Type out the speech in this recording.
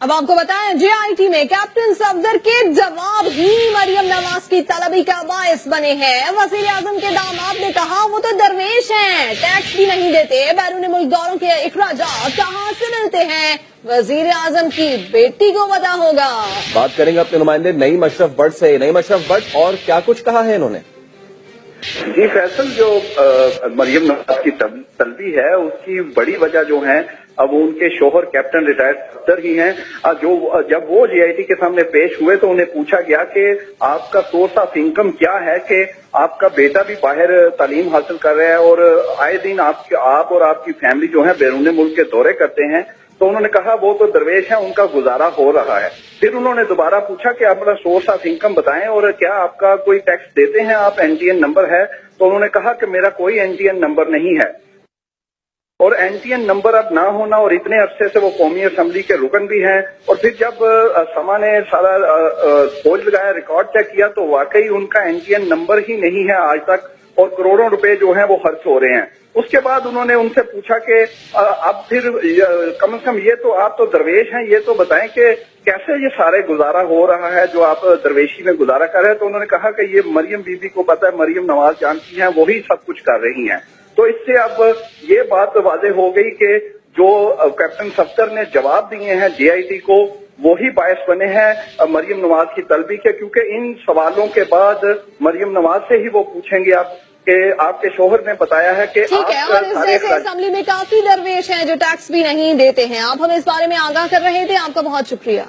अब आपको बताएं, JIT में कैप्टन सफदर के जवाब ही मरियम नवाज की तलबी का बायस बने हैं। वजीर आजम के दामाद ने कहा वो तो दरवेश हैं, टैक्स भी नहीं देते, बैरून मुल्क दौरों के इखराजात कहाँ से मिलते हैं, वजीर आजम की बेटी को पता होगा। बात करेंगे अपने नुमाइंदे नईम अशरफ भट्ट से। नईम अशरफ भट्ट, और क्या कुछ कहा है इन्होंने? जी फैसल, जो मरियम नवाज की तलबी है उसकी बड़ी वजह जो है अब उनके शोहर कैप्टन रिटायर्ड सफदर ही हैं। जो जब वो JIT के सामने पेश हुए तो उन्हें पूछा गया कि आपका सोर्स ऑफ इनकम क्या है, कि आपका बेटा भी बाहर तालीम हासिल कर रहा है और आए दिन आप और आपकी फैमिली जो है बैरून मुल्क के दौरे करते हैं। तो उन्होंने कहा वो तो दरवेश है, उनका गुजारा हो रहा है। फिर उन्होंने दोबारा पूछा कि अपना सोर्स ऑफ इनकम बताएं और क्या आपका कोई टैक्स देते हैं आप, NTN नंबर है? तो उन्होंने कहा कि मेरा कोई NTN नंबर नहीं है। और NTN नंबर अब ना होना, और इतने अरसे से वो कौमी असम्बली के रुकन भी हैं। और फिर जब समा ने सारा खोज लगाया, रिकॉर्ड चेक किया, तो वाकई उनका NTN नंबर ही नहीं है आज तक, और करोड़ों रुपए जो हैं वो खर्च हो रहे हैं। उसके बाद उन्होंने उनसे पूछा कि अब फिर कम से कम ये तो आप तो दरवेश हैं, ये तो बताएं कि कैसे ये सारे गुजारा हो रहा है जो आप दरवेशी में गुजारा कर रहे हैं। तो उन्होंने कहा कि ये मरियम बीबी को पता है, मरियम नवाज जानती हैं, वही सब कुछ कर रही हैं। तो इससे अब ये बात वाज़ेह हो गई कि जो कैप्टन सफदर ने जवाब दिए हैं JIT को, वही बायस बने हैं मरियम नवाज की तलबी के, क्योंकि इन सवालों के बाद मरियम नवाज से ही वो पूछेंगे आप कि आपके शोहर ने बताया है कि ठीक है। और इस जैसे असेंबली में काफी दरवेश हैं जो टैक्स भी नहीं देते हैं। आप हमें इस बारे में आगाह कर रहे थे, आपका बहुत शुक्रिया।